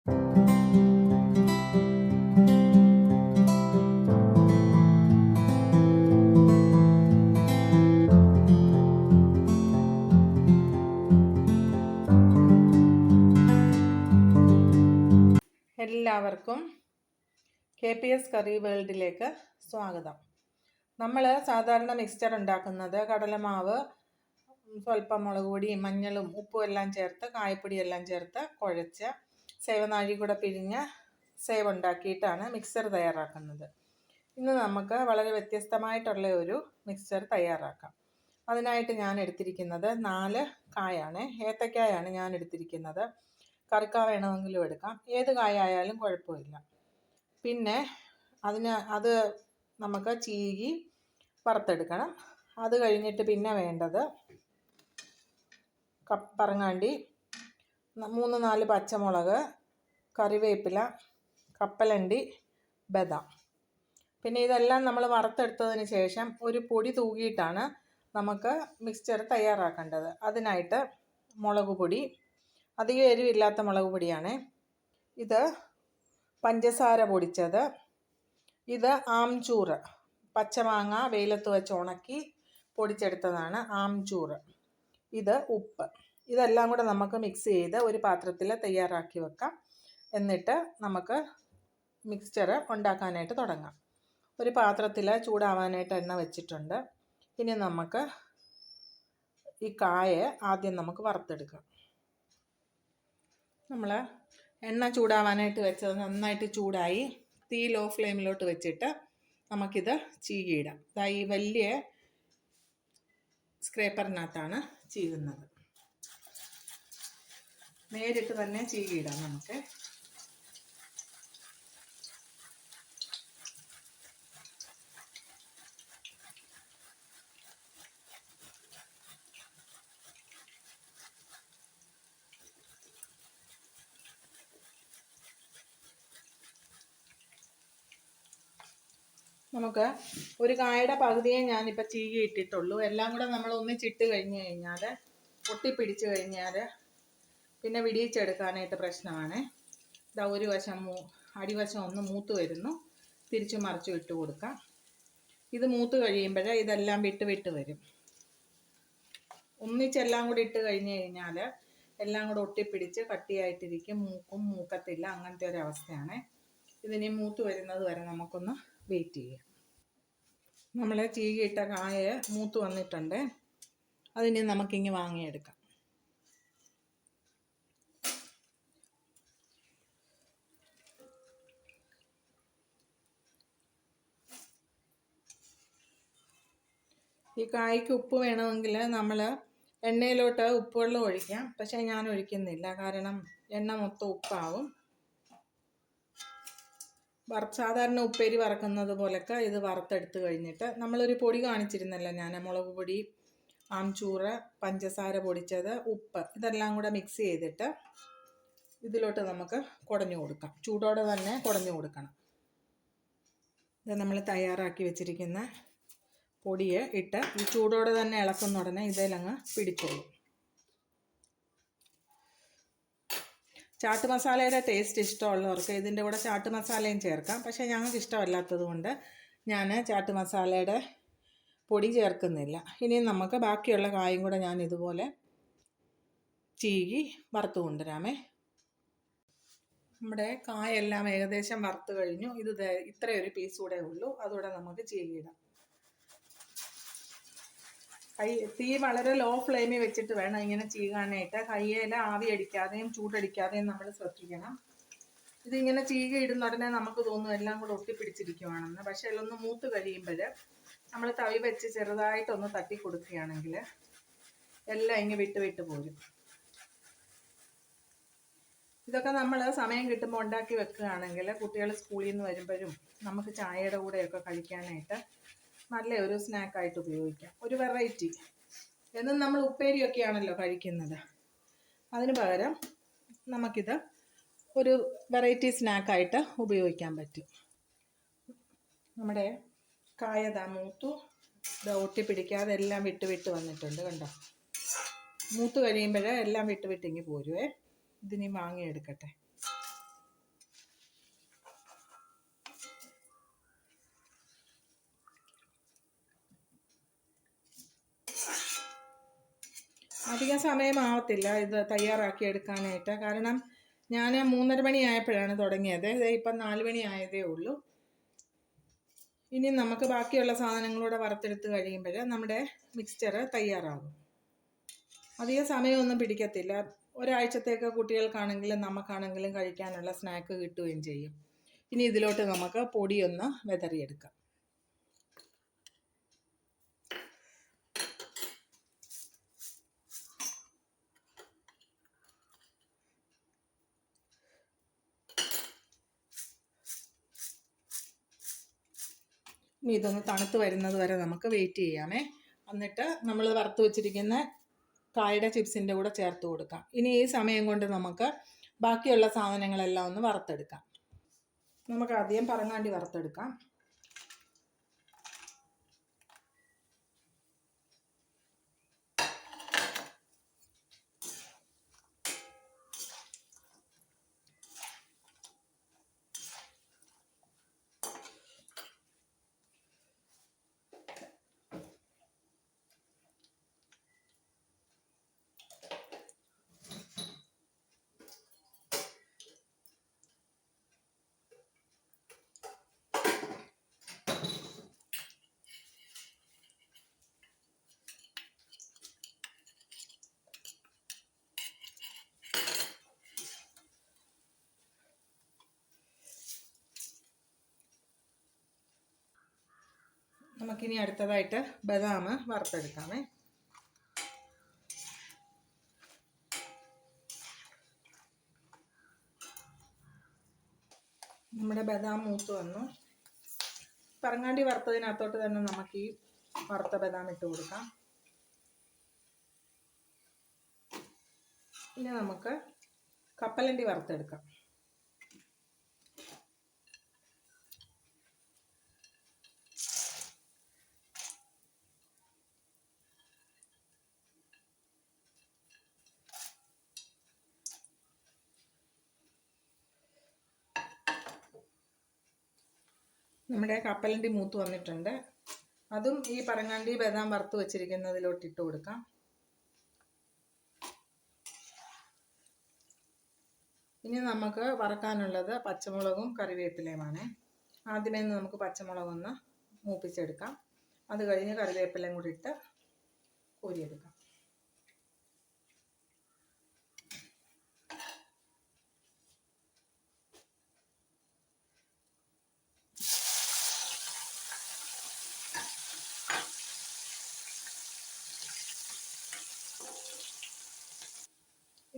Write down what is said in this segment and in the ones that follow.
എല്ലാവർക്കും KPS കറി വേൾഡിലേക്ക് സ്വാഗതം. നമ്മൾ സാധാരണ മിക്സ്ചർ ഉണ്ടാക്കുന്നത് കടലമാവ്, സ്വല്പം മുളക് പൊടിയും മഞ്ഞളും ഉപ്പും എല്ലാം ചേർത്ത് കായപ്പൊടി എല്ലാം ചേർത്ത് കുഴച്ച് സേവനാഴി കൂടെ പിഴിഞ്ഞ് സേവ് ഉണ്ടാക്കിയിട്ടാണ് മിക്സ്ചർ തയ്യാറാക്കുന്നത്. ഇന്ന് നമുക്ക് വളരെ വ്യത്യസ്തമായിട്ടുള്ള ഒരു മിക്സ്ചർ തയ്യാറാക്കാം. അതിനായിട്ട് ഞാൻ എടുത്തിരിക്കുന്നത് 4 കായാണ്. ഏത്തക്കായാണ് ഞാൻ എടുത്തിരിക്കുന്നത്. കറിക്ക വേണമെങ്കിലും എടുക്കാം, ഏത് കായ ആയാലും കുഴപ്പമില്ല. പിന്നെ അത് നമുക്ക് ചീകി വറുത്തെടുക്കണം. അത് കഴിഞ്ഞിട്ട് പിന്നെ വേണ്ടത് പറങ്ങാണ്ടി, 3-4 പച്ചമുളക്, കറിവേപ്പില, കപ്പലണ്ടി, ബദാം. പിന്നെ ഇതെല്ലാം നമ്മൾ വറുത്തെടുത്തതിന് ശേഷം ഒരു പൊടി തൂകിയിട്ടാണ് നമുക്ക് മിക്സ്ചർ തയ്യാറാക്കേണ്ടത്. അതിനായിട്ട് മുളക് പൊടി, അധികം എരിവില്ലാത്ത മുളക് പൊടിയാണ് ഇത്. പഞ്ചസാര പൊടിച്ചത്, ഇത് ആംചൂർ, പച്ചമാങ്ങ വെയിലത്ത് വെച്ച് ഉണക്കി പൊടിച്ചെടുത്തതാണ് ആംചൂർ. ഇത് ഉപ്പ്. ഇതെല്ലാം കൂടെ നമുക്ക് മിക്സ് ചെയ്ത് ഒരു പാത്രത്തിൽ തയ്യാറാക്കി വെക്കാം. എന്നിട്ട് നമുക്ക് മിക്സ്ചർ ഉണ്ടാക്കാനായിട്ട് തുടങ്ങാം. ഒരു പാത്രത്തിൽ ചൂടാവാനായിട്ട് എണ്ണ വെച്ചിട്ടുണ്ട്. ഇനി നമുക്ക് ഈ കായ ആദ്യം നമുക്ക് വറുത്തെടുക്കാം. നമ്മൾ എണ്ണ ചൂടാവാനായിട്ട് വെച്ചത് നന്നായിട്ട് ചൂടായി. തീ ലോ ഫ്ലെയിമിലോട്ട് വെച്ചിട്ട് നമുക്കിത് ചീകിയിടാം. ഈ വലിയ സ്ക്രേപ്പറിനകത്താണ് ചീകുന്നത്. നേരിട്ട് തന്നെ ചീകിയിടാം നമുക്ക്. നമുക്ക് ഒരു കായയുടെ പകുതിയെ ഞാനിപ്പോൾ ചീകി ഇട്ടിട്ടുള്ളൂ. എല്ലാം കൂടെ നമ്മൾ ഒന്നിച്ചിട്ട് കഴിഞ്ഞ് കഴിഞ്ഞാൽ ഒട്ടിപ്പിടിച്ച് കഴിഞ്ഞാൽ പിന്നെ വിടിയിച്ചെടുക്കാനായിട്ട് പ്രശ്നമാണ്. ഇതാ ഒരു വശം അടിവശം ഒന്ന് മൂത്ത് വരുന്നു. തിരിച്ചു മറിച്ചു ഇട്ട് കൊടുക്കാം. ഇത് മൂത്ത് കഴിയുമ്പോൾ ഇതെല്ലാം വിട്ട് വരും. ഒന്നിച്ചെല്ലാം കൂടി ഇട്ട് കഴിഞ്ഞ് കഴിഞ്ഞാൽ എല്ലാം കൂടെ ഒട്ടിപ്പിടിച്ച് കട്ടിയായിട്ടിരിക്കും. മൂക്കത്തില്ല. അങ്ങനത്തെ ഒരു അവസ്ഥയാണ്. ഇതിനി മൂത്ത് വരുന്നത് വരെ നമുക്കൊന്ന് വെയിറ്റ് ചെയ്യാം. നമ്മൾ ചീകിയിട്ട കായ മൂത്ത് വന്നിട്ടുണ്ട്. അതിന് നമുക്കിങ്ങ് വാങ്ങിയെടുക്കാം. ഈ കായ്ക്ക് ഉപ്പ് വേണമെങ്കിൽ നമ്മൾ എണ്ണയിലോട്ട് ഉപ്പുവെള്ളം ഒഴിക്കാം. പക്ഷേ ഞാൻ ഒഴിക്കുന്നില്ല, കാരണം എണ്ണ മൊത്തം ഉപ്പാവും. സാധാരണ ഉപ്പേരി വറക്കുന്നത് പോലൊക്കെ ഇത് വറുത്തെടുത്ത് കഴിഞ്ഞിട്ട് നമ്മളൊരു പൊടി കാണിച്ചിരുന്നല്ലോ ഞാൻ, മുളക് പൊടി, ആംചൂറ്, പഞ്ചസാര പൊടിച്ചത്, ഉപ്പ്, ഇതെല്ലാം കൂടെ മിക്സ് ചെയ്തിട്ട് ഇതിലോട്ട് നമുക്ക് കുടഞ്ഞു കൊടുക്കാം. ചൂടോടെ തന്നെ കുടഞ്ഞു കൊടുക്കണം. ഇത് നമ്മൾ തയ്യാറാക്കി വെച്ചിരിക്കുന്ന പൊടിയെ ഇട്ട് ഈ ചൂടോടെ തന്നെ ഇളക്കുന്ന ഉടനെ ഇതിലങ്ങ് പിടിച്ചോളും. ചാട്ട് മസാലയുടെ ടേസ്റ്റ് ഇഷ്ടമുള്ളവർക്ക് ഇതിൻ്റെ കൂടെ ചാട്ട് മസാലയും ചേർക്കാം. പക്ഷേ ഞങ്ങൾക്ക് ഇഷ്ടമല്ലാത്തത് കൊണ്ട് ഞാൻ ചാട്ട് മസാലയുടെ പൊടി ചേർക്കുന്നില്ല. ഇനി നമുക്ക് ബാക്കിയുള്ള കായും കൂടെ ഞാൻ ഇതുപോലെ ചീകി വറുത്ത് കൊണ്ടുവരാമേ. നമ്മുടെ കായെല്ലാം ഏകദേശം വറുത്ത് കഴിഞ്ഞു. ഇത് ഇത്രയൊരു പീസ് കൂടെ ഉള്ളൂ. അതുകൂടെ നമുക്ക് ചീകിയിടാം. തീ വളരെ ലോ ഫ്ലെയിമിൽ വെച്ചിട്ട് വേണം ഇങ്ങനെ ചീകാനായിട്ട്. കയ്യിൽ ആവി അടിക്കാതെയും ചൂടടിക്കാതെയും നമ്മൾ ശ്രദ്ധിക്കണം. ഇതിങ്ങനെ ചീക ഇടുന്ന ഉടനെ നമുക്ക് തോന്നും എല്ലാം കൂടെ ഒട്ടിപ്പിടിച്ചിരിക്കുവാണെന്ന്. പക്ഷെ എല്ലാം മൂത്ത് കഴിയുമ്പോൾ നമ്മൾ തവി വെച്ച് ചെറുതായിട്ടൊന്ന് തട്ടി കൊടുക്കുകയാണെങ്കിൽ എല്ലാം ഇങ്ങനെ വിട്ട് പോരും. ഇതൊക്കെ നമ്മൾ സമയം കിട്ടുമ്പോൾ ഉണ്ടാക്കി വെക്കുകയാണെങ്കിൽ കുട്ടികൾ സ്കൂളിൽ നിന്ന് വരുമ്പോഴും നമുക്ക് ചായയുടെ കൂടെയൊക്കെ കഴിക്കാനായിട്ട് നല്ല ഒരു സ്നാക്കായിട്ട് ഉപയോഗിക്കാം. ഒരു വെറൈറ്റി. എന്നും നമ്മൾ ഉപ്പേരിയൊക്കെയാണല്ലോ കഴിക്കുന്നത്. അതിന് പകരം നമുക്കിത് ഒരു വെറൈറ്റി സ്നാക്കായിട്ട് ഉപയോഗിക്കാൻ പറ്റും. നമ്മുടെ കായതാ മൂത്തു. ഇത് ഒട്ടിപ്പിടിക്കാതെ എല്ലാം വിട്ട് വന്നിട്ടുണ്ട്. കണ്ടോ? മൂത്ത് കഴിയുമ്പോൾ എല്ലാം വിട്ട് ഇങ്ങ് പോരുവേ. ഇതിനി വാങ്ങിയെടുക്കട്ടെ. അധികം സമയമാവത്തില്ല ഇത് തയ്യാറാക്കി എടുക്കാനായിട്ട്. കാരണം ഞാൻ 3:30 മണിയായപ്പോഴാണ് തുടങ്ങിയത്. ഇപ്പം 4 മണി ആയതേ ഉള്ളൂ. ഇനി നമുക്ക് ബാക്കിയുള്ള സാധനങ്ങളൂടെ വറുത്തെടുത്ത് കഴിയുമ്പോൾ നമ്മുടെ മിക്സ്ചർ തയ്യാറാകും. അധികം സമയമൊന്നും പിടിക്കത്തില്ല. ഒരാഴ്ചത്തേക്ക് കുട്ടികൾക്കാണെങ്കിലും നമുക്കാണെങ്കിലും കഴിക്കാനുള്ള സ്നാക്ക് കിട്ടുകയും ചെയ്യും. ഇനി ഇതിലോട്ട് നമുക്ക് പൊടിയൊന്ന് വിതറിയെടുക്കാം. ഇനി ഇതൊന്ന് തണുത്ത് വരുന്നത് വരെ നമുക്ക് വെയിറ്റ് ചെയ്യാമേ. എന്നിട്ട് നമ്മൾ വറുത്ത് വെച്ചിരിക്കുന്ന കായുടെ ചിപ്സിൻ്റെ കൂടെ ചേർത്ത് കൊടുക്കാം. ഇനി ഈ സമയം കൊണ്ട് നമുക്ക് ബാക്കിയുള്ള സാധനങ്ങളെല്ലാം ഒന്ന് വറുത്തെടുക്കാം. നമുക്ക് ആദ്യം പറങ്ങാണ്ടി വറുത്തെടുക്കാം. നമുക്കിനി അടുത്തതായിട്ട് ബദാം വറുത്തെടുക്കാമേ. നമ്മുടെ ബദാം മൂത്ത് വന്നു. പറങ്ങാണ്ടി വറുത്തതിനകത്തോട്ട് തന്നെ നമുക്ക് ഈ വറുത്ത ബദാം ഇട്ട് കൊടുക്കാം. ഇനി നമുക്ക് കപ്പലണ്ടി വറുത്തെടുക്കാം. നമ്മുടെ കപ്പലണ്ടി മൂത്ത് വന്നിട്ടുണ്ട്. അതും ഈ പറങ്ങാണ്ടി ബദാം വറുത്ത് വെച്ചിരിക്കുന്നതിലോട്ട് ഇട്ട് കൊടുക്കാം. ഇനി നമുക്ക് വറക്കാനുള്ളത് പച്ചമുളകും കറിവേപ്പിലയുമാണ്. ആദ്യമേ നമുക്ക് പച്ചമുളകൊന്ന് മൂപ്പിച്ചെടുക്കാം. അത് കഴിഞ്ഞ് കറിവേപ്പിലയും കൂടി ഇട്ട് കോരിയെടുക്കാം.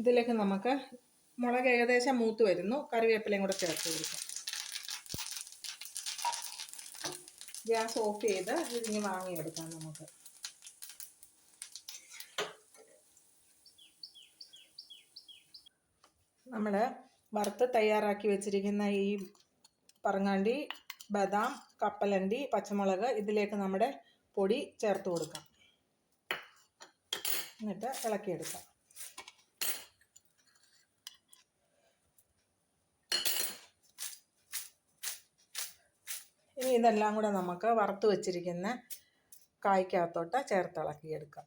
ഇതിലേക്ക് നമുക്ക് മുളക് ഏകദേശം മൂത്ത് വരുന്നു. കറിവേപ്പിലയും കൂടെ ചേർത്ത് കൊടുക്കാം. ഗ്യാസ് ഓഫ് ചെയ്ത് ഇതിങ്ങി വാങ്ങിയെടുക്കാം. നമുക്ക് നമ്മൾ വറുത്ത് തയ്യാറാക്കി വെച്ചിരിക്കുന്ന ഈ പറങ്ങാണ്ടി, ബദാം, കപ്പലണ്ടി, പച്ചമുളക് ഇതിലേക്ക് നമ്മുടെ പൊടി ചേർത്ത് കൊടുക്കാം. എന്നിട്ട് ഇളക്കിയെടുക്കാം. ഇനി ഇതെല്ലാം കൂടെ നമുക്ക് വറുത്ത് വെച്ചിരിക്കുന്ന കായ്ക്കകത്തോട്ട് ചേർത്ത് ഇളക്കിയെടുക്കാം.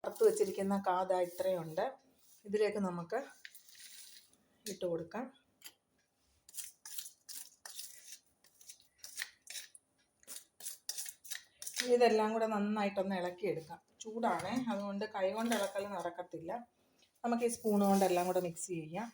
വറുത്ത് വെച്ചിരിക്കുന്ന കാത ഇത്രയുണ്ട്. ഇതിലേക്ക് നമുക്ക് ഇട്ട് കൊടുക്കാം. ഇതെല്ലാം കൂടെ നന്നായിട്ടൊന്ന് ഇളക്കിയെടുക്കാം. ചൂടാണ്, അതുകൊണ്ട് കൈ കൊണ്ട് ഇളക്കൽ നടക്കത്തില്ല. നമുക്ക് ഈ സ്പൂൺ കൊണ്ടെല്ലാം കൂടെ മിക്സ് ചെയ്യാം.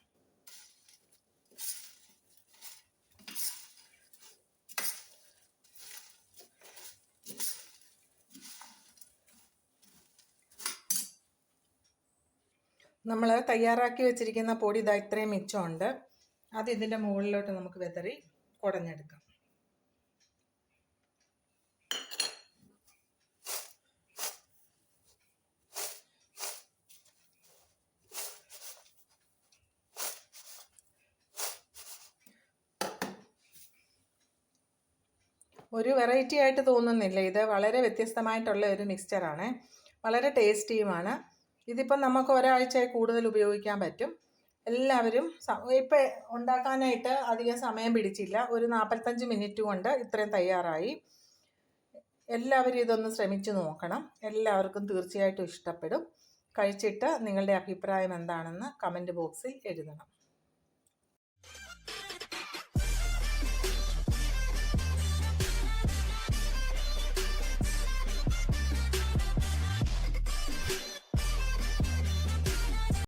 നമ്മൾ തയ്യാറാക്കി വെച്ചിരിക്കുന്ന പൊടി ഇതാ ഇത്രയും മിച്ചമുണ്ട്. അത് ഇതിൻ്റെ മുകളിലോട്ട് നമുക്ക് വിതറി കുടഞ്ഞെടുക്കാം. ഒരു വെറൈറ്റി ആയിട്ട് തോന്നുന്നില്ല. ഇത് വളരെ വ്യത്യസ്തമായിട്ടുള്ള ഒരു മിക്സ്ചറാണ്. വളരെ ടേസ്റ്റിയുമാണ്. ഇതിപ്പം നമുക്ക് ഒരാഴ്ചയായി കൂടുതൽ ഉപയോഗിക്കാൻ പറ്റും. എല്ലാവരും ഇപ്പം ഉണ്ടാക്കാനായിട്ട് അധികം സമയം പിടിച്ചില്ല. ഒരു 45 മിനിറ്റ് കൊണ്ട് ഇത്രയും തയ്യാറായി. എല്ലാവരും ഇതൊന്ന് ശ്രമിച്ചു നോക്കണം. എല്ലാവർക്കും തീർച്ചയായിട്ടും ഇഷ്ടപ്പെടും. കഴിച്ചിട്ട് നിങ്ങളുടെ അഭിപ്രായം എന്താണെന്ന് കമൻറ്റ് ബോക്സിൽ എഴുതണം.